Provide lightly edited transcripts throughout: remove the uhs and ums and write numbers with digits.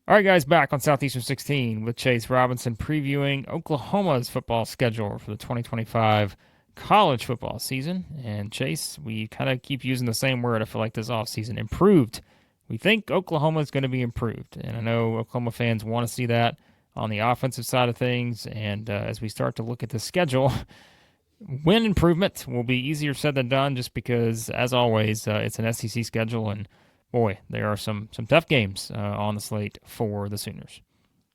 All right, guys, back on Southeastern 16 with Chase Robinson previewing Oklahoma's football schedule for the 2025 college football season. And Chase, we kind of keep using the same word, I feel like, this offseason improved. We think Oklahoma is going to be improved. And I know Oklahoma fans want to see that on the offensive side of things. And as we start to look at the schedule, win improvement will be easier said than done just because, as always, it's an SEC schedule. And boy, there are some tough games on the slate for the Sooners.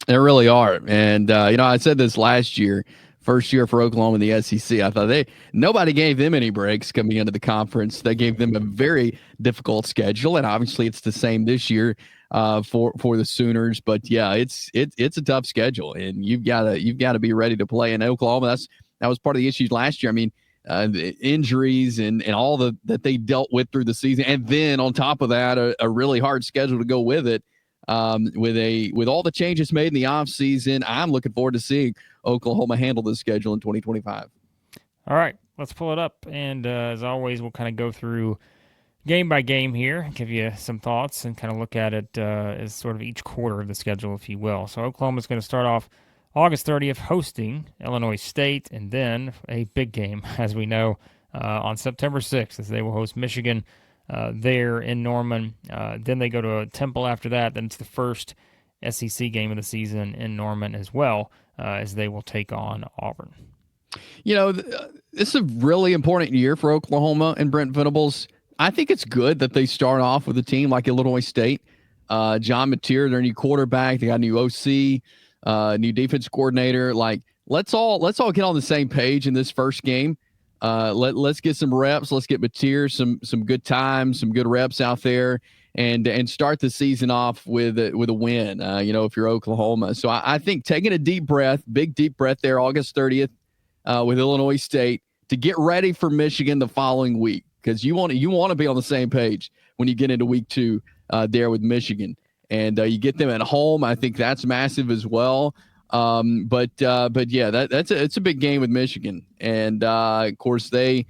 There really are. And, I said this last year, first year for Oklahoma in the SEC. I thought nobody gave them any breaks coming into the conference. They gave them a very difficult schedule. And obviously it's the same this year for the Sooners. But yeah, it's a tough schedule, and you've got to be ready to play in Oklahoma. That was part of the issues last year. I mean, the injuries and all that they dealt with through the season. And then on top of that, a really hard schedule to go with it. With all the changes made in the offseason, I'm looking forward to seeing Oklahoma handle this schedule in 2025. All right, let's pull it up. And as always, we'll kind of go through game by game here, give you some thoughts, and kind of look at it as sort of each quarter of the schedule, if you will. So Oklahoma's going to start off August 30th hosting Illinois State, and then a big game, as we know, on September 6th, as they will host Michigan there in Norman. Then they go to a Temple after that. Then it's the first SEC game of the season in Norman as well, as they will take on Auburn. This is a really important year for Oklahoma and Brent Venables. I think it's good that they start off with a team like Illinois State. John Mateer, their new quarterback. They got a new OC, new defense coordinator. Like, let's all get on the same page in this first game. Let's get some reps. Let's get Mateer some good time, some good reps out there, and start the season off with a win. If you're Oklahoma, so I think taking a deep breath, big deep breath there, August 30th with Illinois State, to get ready for Michigan the following week, because you want to be on the same page when you get into week 2 there with Michigan, and you get them at home. I think that's massive as well. But yeah, it's a big game with Michigan, and of course they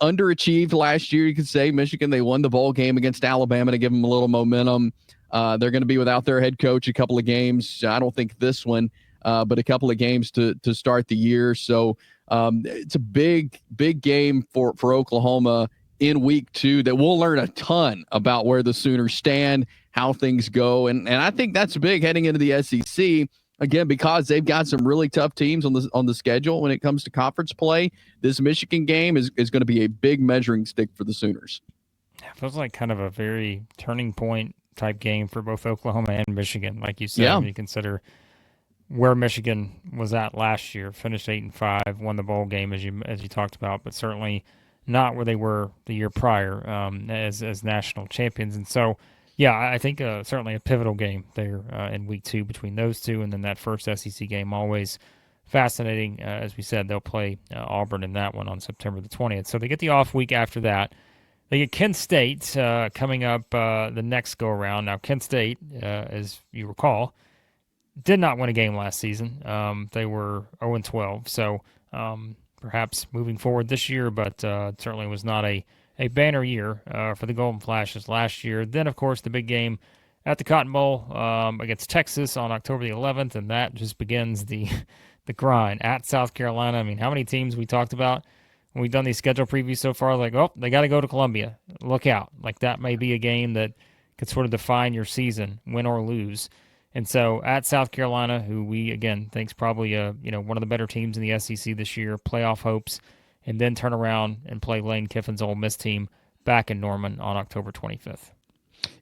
underachieved last year. You could say Michigan, they won the bowl game against Alabama to give them a little momentum. They're going to be without their head coach a couple of games. I don't think this one, but a couple of games to start the year. So it's a big game for Oklahoma in week 2 that we'll learn a ton about where the Sooners stand, how things go. And I think that's big heading into the SEC, again, because they've got some really tough teams on the schedule when it comes to conference play. This Michigan game is going to be a big measuring stick for the Sooners. It feels like kind of a very turning point type game for both Oklahoma and Michigan. Like you said, Yeah. when you consider where Michigan was at last year, finished 8-5, won the bowl game as you talked about, but certainly not where they were the year prior as national champions. And so, yeah, I think certainly a pivotal game there in week 2 between those two, and then that first SEC game, always fascinating. As we said, they'll play Auburn in that one on September the 20th. So they get the off week after that. They get Kent State coming up the next go-around. Now, Kent State, as you recall, did not win a game last season. They were 0-12, so perhaps moving forward this year, but certainly was not a banner year for the Golden Flashes last year. Then, of course, the big game at the Cotton Bowl against Texas on October the 11th, and that just begins the grind at South Carolina. I mean, how many teams we talked about when we've done these schedule previews so far, like, oh, they got to go to Columbia. Look out. Like, that may be a game that could sort of define your season, win or lose. And so at South Carolina, who we, again, think is probably one of the better teams in the SEC this year, playoff hopes, and then turn around and play Lane Kiffin's Ole Miss team back in Norman on October 25th.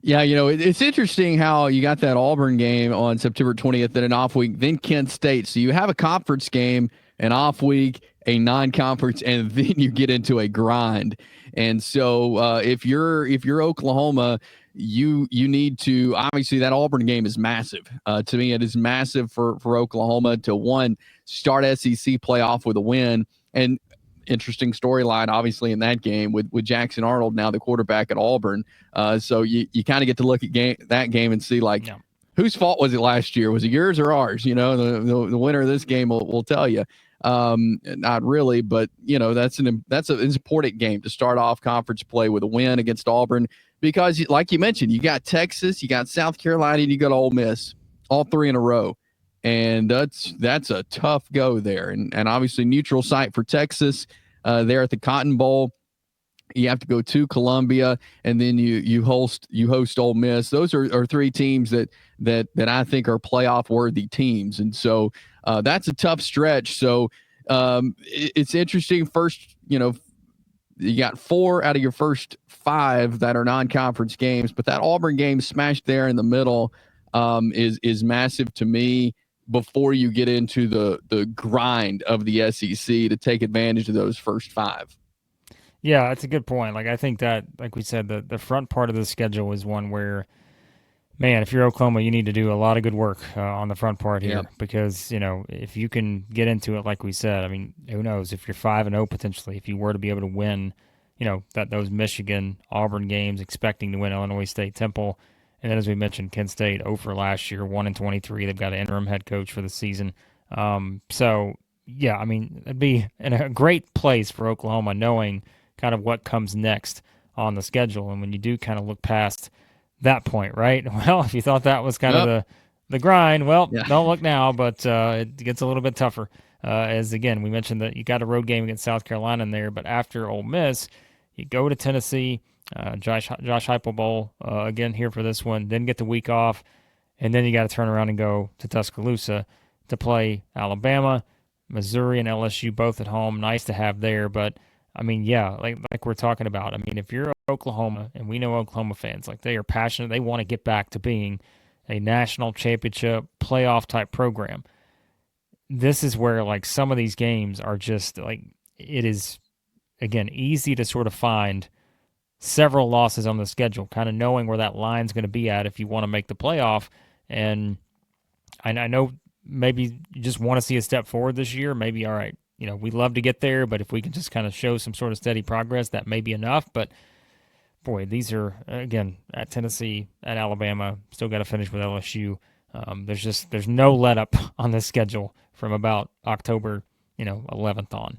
Yeah, it's interesting how you got that Auburn game on September 20th, then an off week, then Kent State. So you have a conference game, an off week, a non-conference, and then you get into a grind. And so if you're Oklahoma, you need to, obviously that Auburn game is massive. To me, it is massive for Oklahoma to start SEC playoff with a win. And interesting storyline, obviously, in that game with Jackson Arnold, now the quarterback at Auburn. So you kind of get to look at that game and see, like, whose fault was it last year? Was it yours or ours? The winner of this game will tell you. Not really, but that's an important game to start off conference play with a win against Auburn. because like you mentioned, you got Texas, you got South Carolina, and you got Ole Miss, all three in a row. And that's a tough go there. And obviously neutral site for Texas there at the Cotton Bowl. You have to go to Columbia, and then you host Ole Miss. Those are three teams that I think are playoff worthy teams, and so that's a tough stretch. So it's interesting. First, you got 4 out of your first 5 that are non-conference games, but that Auburn game smashed there in the middle is massive to me. Before you get into the grind of the SEC to take advantage of those first 5. Yeah, that's a good point. Like I think that, like we said, the front part of the schedule is one where, man, if you're Oklahoma, you need to do a lot of good work on the front part here because if you can get into it, like we said, I mean, who knows if you're 5-0 potentially, if you were to be able to win, those Michigan Auburn games, expecting to win Illinois State Temple, and then as we mentioned, Kent State over last year, 1-23. They've got an interim head coach for the season. So yeah, I mean, it'd be in a great place for Oklahoma, knowing kind of what comes next on the schedule. And when you do kind of look past that point, right? Well, if you thought that was kind of the grind, well, don't look now, but it gets a little bit tougher. As again, we mentioned that you got a road game against South Carolina in there, but after Ole Miss, you go to Tennessee, Josh Heupel Bowl again here for this one, then get the week off, and then you got to turn around and go to Tuscaloosa to play Alabama, Missouri, and LSU both at home. Nice to have there, but I mean, yeah, like we're talking about. I mean, if you're Oklahoma, and we know Oklahoma fans, like they are passionate, they want to get back to being a national championship playoff type program. This is where like some of these games are just like, it is again easy to sort of find several losses on the schedule, kind of knowing where that line's going to be at if you want to make the playoff. And I know maybe you just want to see a step forward this year. Maybe, all right, we'd love to get there, but if we can just kind of show some sort of steady progress, that may be enough. But boy, these are, again, at Tennessee, at Alabama, still got to finish with LSU. There's no let up on this schedule from about October, 11th on.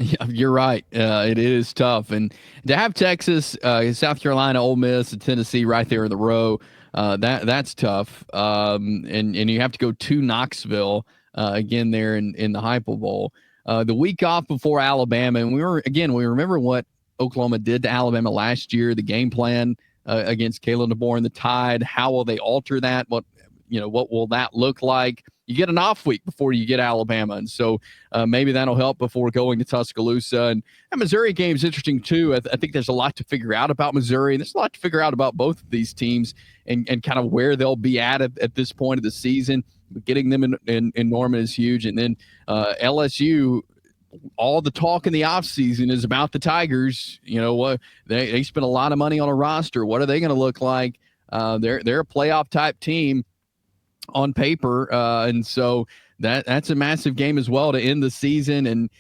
Yeah, you're right. It is tough. And to have Texas, South Carolina, Ole Miss, and Tennessee right there in the row, that's tough. And you have to go to Knoxville again there in the Heupel Bowl. The week off before Alabama, and we remember what Oklahoma did to Alabama last year, the game plan against Caleb DeBoer and the Tide. How will they alter that? What will that look like? You get an off week before you get Alabama, and so maybe that'll help before going to Tuscaloosa. And that Missouri game is interesting too. I think there's a lot to figure out about Missouri. There's a lot to figure out about both of these teams and kind of where they'll be at this point of the season. Getting them in Norman is huge, and then LSU. All the talk in the offseason is about the Tigers. What they spent a lot of money on a roster. What are they going to look like? They're a playoff type team on paper, and so that's a massive game as well to end the season and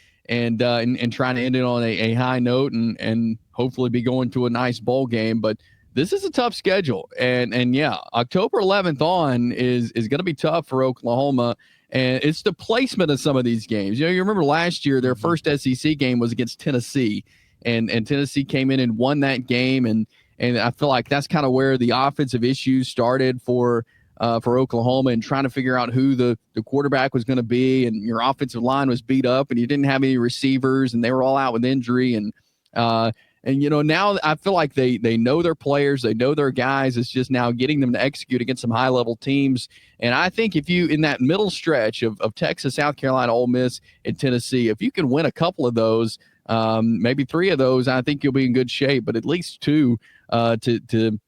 trying to end it on a high note and hopefully be going to a nice bowl game. But this is a tough schedule, and yeah, October 11th on is going to be tough for Oklahoma. And it's the placement of some of these games. You remember last year, their first SEC game was against Tennessee, and Tennessee came in and won that game. And I feel like that's kind of where the offensive issues started for Oklahoma, and trying to figure out who the quarterback was going to be. And your offensive line was beat up, and you didn't have any receivers, and they were all out with injury. And now I feel like they know their players, they know their guys. It's just now getting them to execute against some high level teams. And I think if you, in that middle stretch of Texas, South Carolina, Ole Miss, and Tennessee, if you can win a couple of those, maybe 3 of those, I think you'll be in good shape. But at least 2 to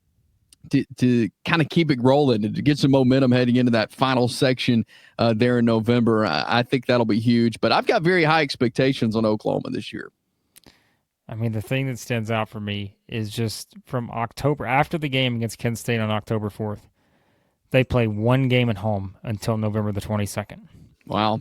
kind of keep it rolling and to get some momentum heading into that final section there in November. I think that'll be huge. But I've got very high expectations on Oklahoma this year. I mean, the thing that stands out for me is just from October, after the game against Kent State on October 4th, they play 1 game at home until November the 22nd. Wow.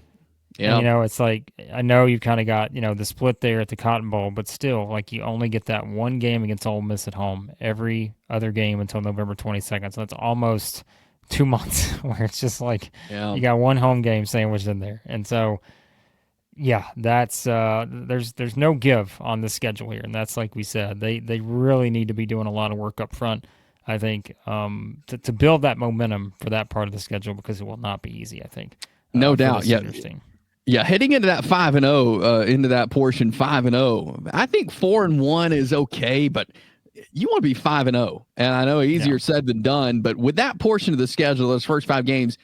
Yeah. And, it's like, I know you've kind of got, the split there at the Cotton Bowl, but still, like, you only get that 1 game against Ole Miss at home every other game until November 22nd. So that's almost 2 months where it's just like you got 1 home game sandwiched in there. And so, Yeah, that's there's no give on the schedule here, and that's like we said, they really need to be doing a lot of work up front. I think to build that momentum for that part of the schedule because it will not be easy. I think No for doubt. this Yeah. seniors team. Yeah, heading into that 5-0, into that portion 5-0, I think 4-1 is okay, but you want to be 5-0. And I know Yeah. easier said than done, but with that portion of the schedule, those first 5 games,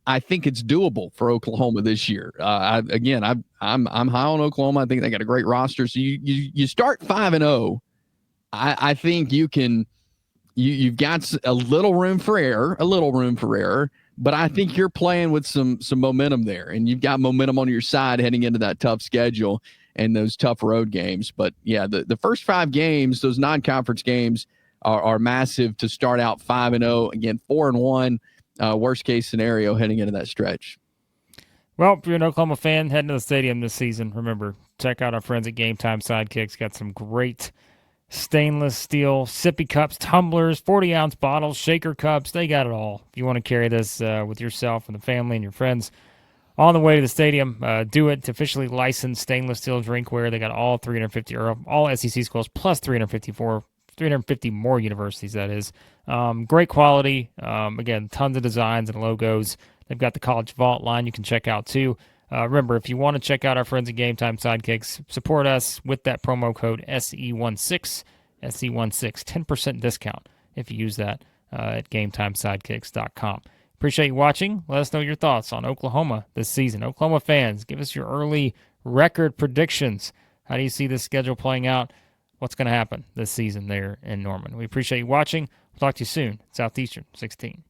I think it's doable for Oklahoma this year. I'm high on Oklahoma. I think they got a great roster. So you start 5-0. I think you've got a little room for error, but I think you're playing with some momentum there, and you've got momentum on your side heading into that tough schedule and those tough road games. But yeah, the first 5 games, those non-conference games, are massive to start out 5-0. Again, 4-1, worst case scenario heading into that stretch. Well, if you're an Oklahoma fan heading to the stadium this season, remember check out our friends at Game Time Sidekicks. Got some great stainless steel sippy cups, tumblers, 40-ounce bottles, shaker cups. They got it all. If you want to carry this with yourself and the family and your friends on the way to the stadium, do it. To officially licensed stainless steel drinkware. They got all 350 or all SEC schools plus 350 more universities. That is great quality. Again, tons of designs and logos. They've got the College Vault line you can check out too. Remember, if you want to check out our friends at Game Time Sidekicks, support us with that promo code SE16, 10% discount if you use that at GameTimeSidekicks.com. Appreciate you watching. Let us know your thoughts on Oklahoma this season. Oklahoma fans, give us your early record predictions. How do you see this schedule playing out? What's going to happen this season there in Norman? We appreciate you watching. We'll talk to you soon. Southeastern 16.